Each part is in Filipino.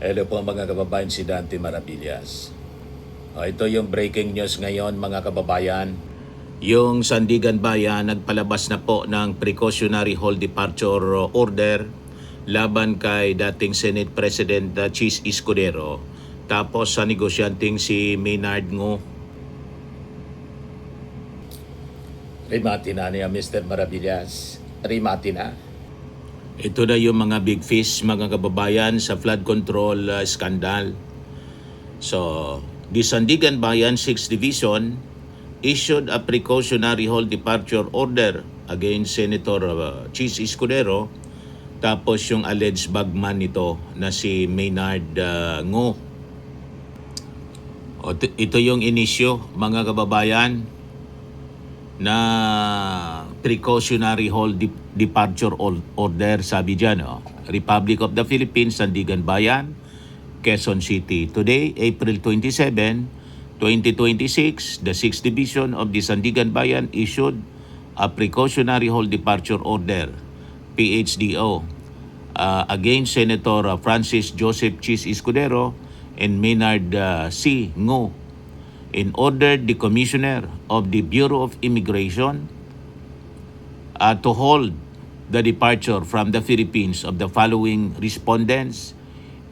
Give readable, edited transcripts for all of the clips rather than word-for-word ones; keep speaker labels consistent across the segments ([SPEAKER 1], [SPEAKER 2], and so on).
[SPEAKER 1] Hello po mga kababayan, si Dante Maravillas. Ito yung breaking news ngayon mga kababayan. Yung Sandigan Bayan nagpalabas na po ng precautionary hold departure order laban kay dating Senate President Chis Escudero. Tapos sa negosyanteng si Maynard Ngo. Rimati na niya Mr. Maravillas. Rimati na. Ito na yung mga big fish mga kababayan sa flood control scandal. So, the Sandigan Bayan 6th Division issued a precautionary hold departure order against Senator Chis Escudero, tapos yung alleged bagman nito na si Maynard Ngo. Ito yung inisyo mga kababayan na precautionary hold departure order, sabi dyan, Republic of the Philippines, Sandigan Bayan, Quezon City. Today, April 27, 2026, the 6th Division of the Sandigan Bayan issued a precautionary hold departure order, PHDO, against Senator Francis Joseph Chis Escudero and Maynard C. Ngo, in ordered the Commissioner of the Bureau of Immigration to hold the departure from the Philippines of the following respondents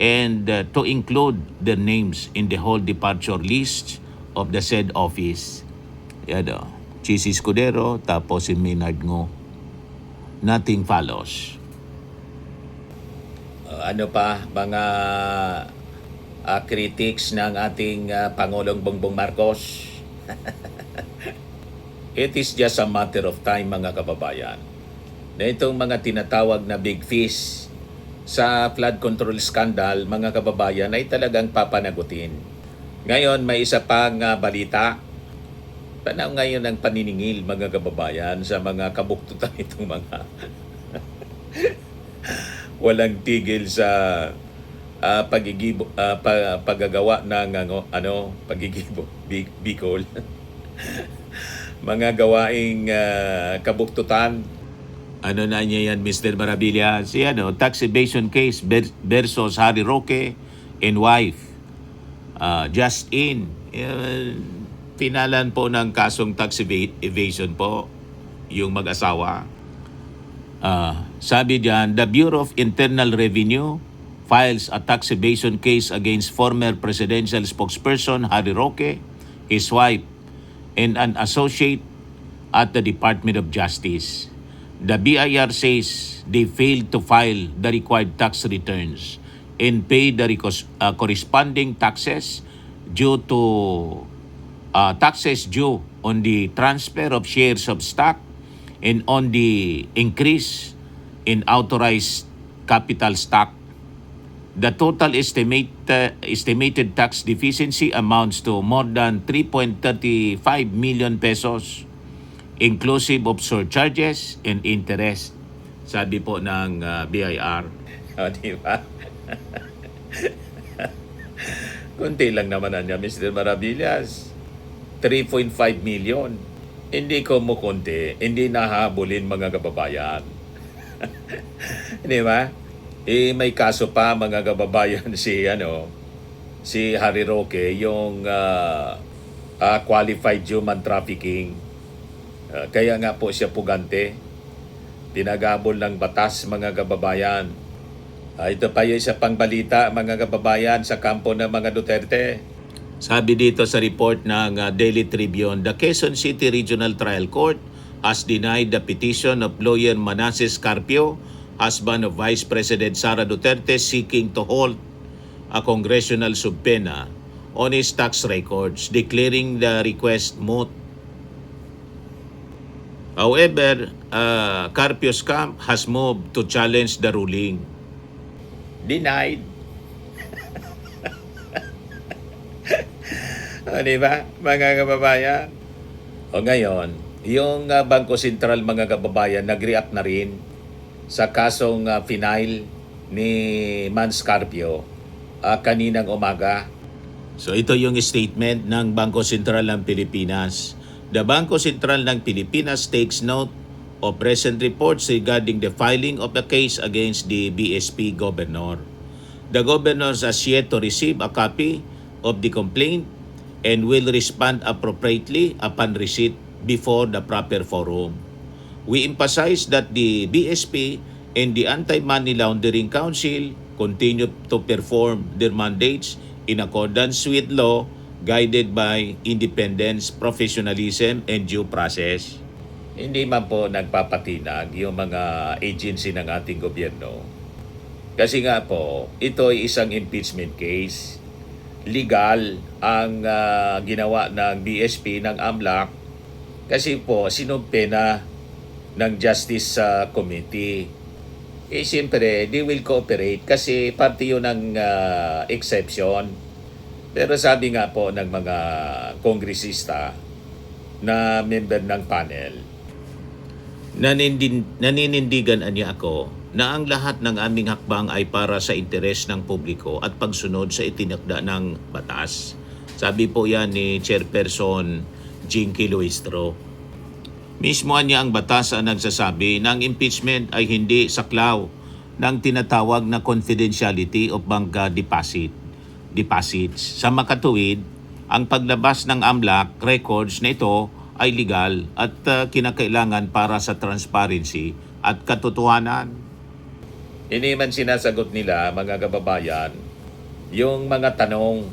[SPEAKER 1] and to include their names in the hold departure list of the said office. Yan Chis Escudero, tapos si Maynard Ngo. Nothing follows. Ano pa mga critics ng ating Pangulong Bongbong Marcos? It is just a matter of time mga kababayan na itong mga tinatawag na big fish sa flood control scandal mga kababayan ay talagang papanagutin. Ngayon may isa pang balita. Tanaw ngayon ang paniningil mga kababayan sa mga kabuktutan itong mga walang tigil sa paggagawa ng pagigibo Bicol. Mga gawaing kabuktutan. Ano na niya yan, Mr. Maravilla? Si tax evasion case versus Harry Roque and wife. Just in. Pinalan po ng kasong tax evasion po yung mag-asawa. Sabi diyan, the Bureau of Internal Revenue files a tax evasion case against former presidential spokesperson Harry Roque, his wife, and an associate at the Department of Justice. The BIR says they failed to file the required tax returns and pay the corresponding taxes due to taxes due on the transfer of shares of stock and on the increase in authorized capital stock. The total estimated tax deficiency amounts to more than 3.35 million pesos, inclusive of surcharges and interest. Sabi po ng BIR. Di ba? Kunti lang naman niya, Mr. Maravillas. 3.5 million. Hindi ko mo konti, hindi nahabulin mga kababayan. Di ba? May kaso pa mga kababayan si Harry Roque, yung qualified human trafficking. Kaya nga po siya pugante. Tinagabol ng batas mga kababayan. Ito pa yung isa pang balita mga kababayan sa kampo ng mga Duterte. Sabi dito sa report ng Daily Tribune, the Quezon City Regional Trial Court has denied the petition of lawyer Manasseh Carpio, husband of Vice President Sara Duterte, seeking to hold a congressional subpoena on his tax records, declaring the request moot. However, Carpio's camp has moved to challenge the ruling. Denied. Diba, mga kababayan? Ngayon, yung Bangko Sentral mga kababayan nag-react na rin sa kasong final ni Mans Carpio kaninang umaga. So ito yung statement ng Bangko Sentral ng Pilipinas. The Bangko Sentral ng Pilipinas takes note of recent reports regarding the filing of a case against the BSP governor. The governors has yet to receive a copy of the complaint and will respond appropriately upon receipt before the proper forum. We emphasize that the BSP and the Anti-Money Laundering Council continue to perform their mandates in accordance with law, guided by independence, professionalism, and due process. Hindi man po nagpapatinag yung mga agency ng ating gobyerno. Kasi nga po, ito ay isang impeachment case. Legal ang ginawa ng BSP, ng AMLAC, kasi po sinumpe na ng Justice Committee. Siyempre, they will cooperate kasi parte yun ng exception. Pero sabi nga po ng mga kongresista na member ng panel, naninindigan niya ako na ang lahat ng aming hakbang ay para sa interes ng publiko at pagsunod sa itinakda ng batas. Sabi po yan ni Chairperson Jinky Luistro. Mismo niya ang batas ang nagsasabi na ang impeachment ay hindi saklaw ng tinatawag na confidentiality of bank deposits. Sa makatuwid, ang paglabas ng AMLAC records na ito ay legal at kinakailangan para sa transparency at katotohanan. Hindi man sinasagot nila, mga kababayan, yung mga tanong,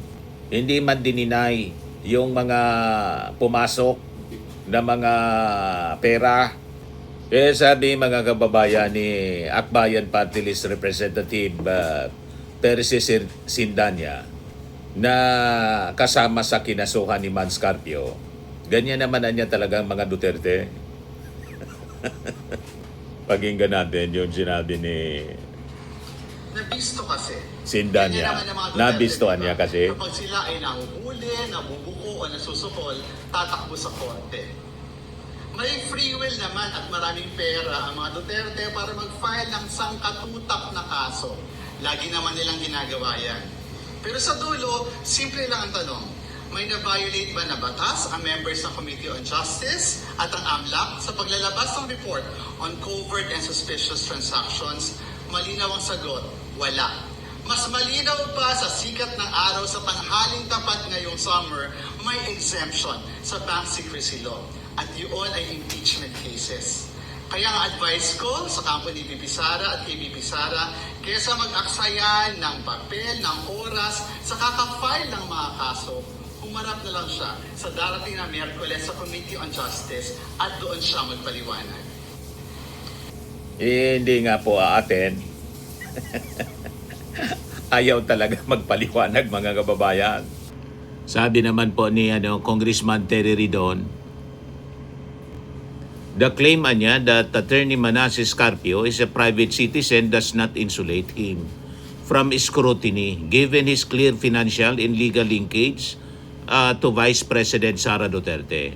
[SPEAKER 1] hindi man dininay yung mga pumasok na mga pera. Kaya sabi mga kababayan ni Akbayan Party List Representative Percy Sindanya na kasama sa kinasuhan ni Man Scarpio, ganyan naman na niya talagang mga Duterte. Pakinggan natin yung sinabi ni
[SPEAKER 2] Nabisto kasi.
[SPEAKER 1] Sindanya. Nabistoan niya kasi.
[SPEAKER 2] Kapag sila ay nahuhuli, nabubuko o nasusukol, tatakbo sa korte. May free will naman at maraming pera ang mga Duterte para mag-file ng sangkatutak na kaso. Lagi naman nilang ginagawa yan. Pero sa dulo, simple lang ang tanong. May na-violate ba na batas ang members ng Committee on Justice at ang AMLAC sa paglalabas ng report on covert and suspicious transactions? Malinaw ang sagot, wala. Mas malinaw pa sa sikat ng araw sa tanghaling tapat ngayong summer, may exemption sa bank secrecy law. At yun ay impeachment cases. Kaya ang advice ko sa kampo ni VP Sara at kay VP Sara, kaysa mag-aksayan ng papel, ng oras, sa kaka-file ng mga kaso, humarap na lang siya sa darating na Miyerkules sa Committee on Justice at doon siya magpaliwanag.
[SPEAKER 1] Hindi nga po aaten. Ayaw talaga magpaliwanag, mga kababayan. Sabi naman po ni Congressman Terry Ridon, the claim niya that Attorney Manasseh Scarpio is a private citizen does not insulate him from scrutiny given his clear financial and legal linkage to Vice President Sara Duterte.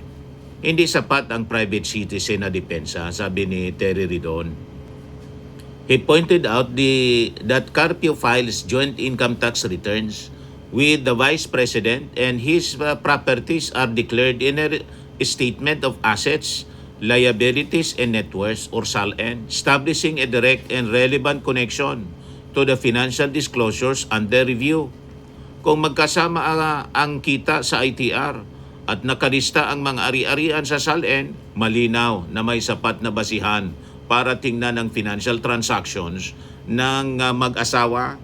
[SPEAKER 1] Hindi sapat ang private citizen na depensa, sabi ni Terry Ridon. He pointed out that Carpio files joint income tax returns with the Vice President and his properties are declared in a statement of assets, liabilities, and net worth or SALN, establishing a direct and relevant connection to the financial disclosures under review. Kung magkasama ang kita sa ITR at nakalista ang mga ari-arian sa SALN, malinaw na may sapat na basihan para tingnan ang financial transactions ng mag-asawa.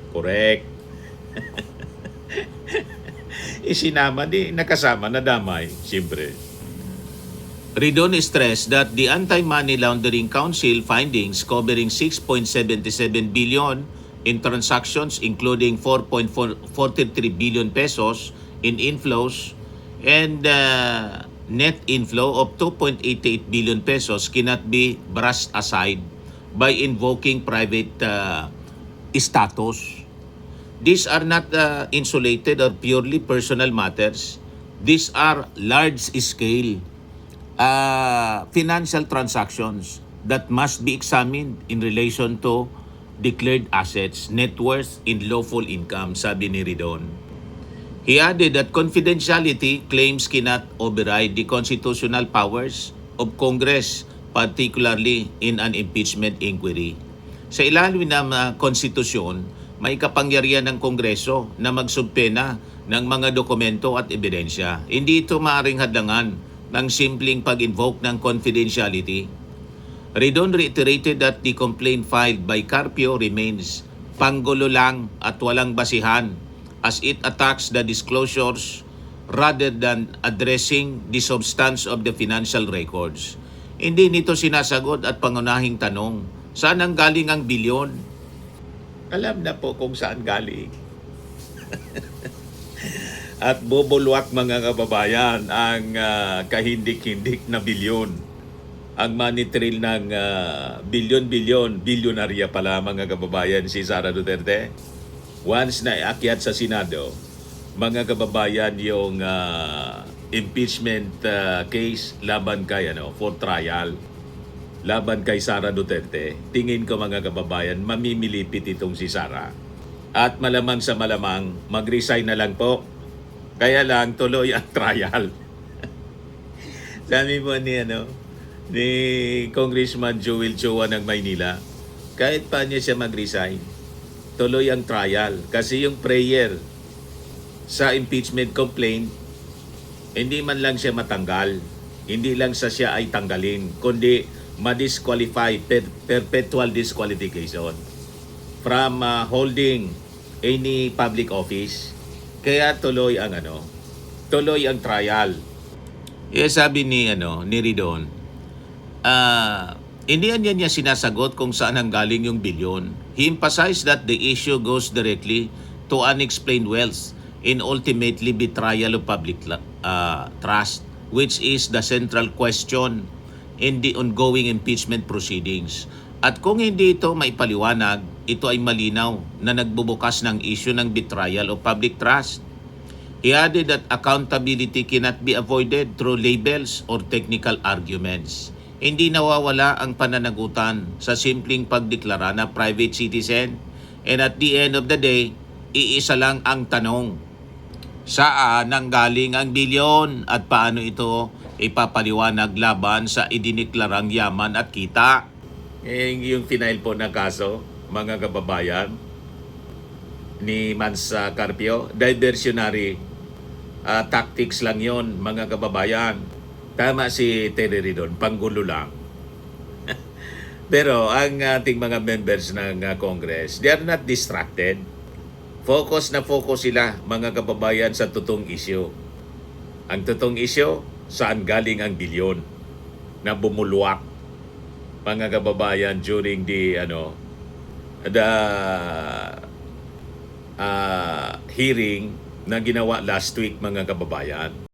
[SPEAKER 1] Correct. Isinama nakasama na damay, siyempre. Ridon stressed that the Anti-Money Laundering Council findings covering 6.77 billion in transactions including 4.43 billion pesos in inflows and net inflow of 2.88 billion pesos cannot be brushed aside by invoking private status. These are not insulated or purely personal matters. These are large-scale financial transactions that must be examined in relation to declared assets, net worth, and lawful income, sabi ni Ridon. He added that confidentiality claims cannot override the constitutional powers of Congress, particularly in an impeachment inquiry. Sa ilalim ng konstitusyon, may kapangyarihan ng Kongreso na magsubpena ng mga dokumento at ebidensya. Hindi ito maaaring hadlangan ng simpleng pag-invoke ng confidentiality. Ridon reiterated that the complaint filed by Carpio remains panggulo lang at walang basihan as it attacks the disclosures rather than addressing the substance of the financial records. Hindi nito sinasagot at pangunahing tanong, saan ang galing ang bilyon? Alam na po kung saan galing. At bubulwak mga kababayan ang kahindik-hindik na bilyon. Ang money trail ng bilyonarya pala mga kababayan si Sara Duterte. Once na iakyat sa Senado, mga kababayan yung impeachment case laban kay for trial laban kay Sara Duterte, tingin ko mga kababayan mamimilipit itong si Sara. At malamang sa malamang mag-resign na lang po. Kaya lang tuloy ang trial. Sabi mo ni Congressman Joel Chua ng Maynila, kahit pa niya siya mag-resign, tuloy ang trial. Kasi yung prayer sa impeachment complaint, hindi man lang siya matanggal, hindi lang siya ay tanggalin, kundi ma-disqualify, perpetual disqualification from holding any public office. Kaya tuloy ang trial. Sabi ni Ridon, hindi niya sinasagot kung saan ang galing yung bilyon. He emphasized that the issue goes directly to unexplained wealth and ultimately betrayal of public trust, which is the central question in the ongoing impeachment proceedings. At kung hindi ito maipaliwanag, ito ay malinaw na nagbubukas ng issue ng betrayal of public trust. He added that accountability cannot be avoided through labels or technical arguments. Hindi nawawala ang pananagutan sa simpleng pagdeklara na private citizen. And at the end of the day, iisa lang ang tanong. Saan nanggaling ang bilyon at paano ito ipapaliwanag laban sa idineklarang yaman at kita? Yung final po na kaso, mga kababayan, ni Mansa Carpio, diversionary tactics lang yon mga kababayan. Tama si Terry Ridon, panggulo lang. Pero ang ating mga members ng Congress, they are not distracted. Focus na focus sila, mga kababayan, sa totoong issue. Ang totoong issue, saan galing ang bilyon na bumulwak, mga kababayan, during the hearing na ginawa last week, mga kababayan.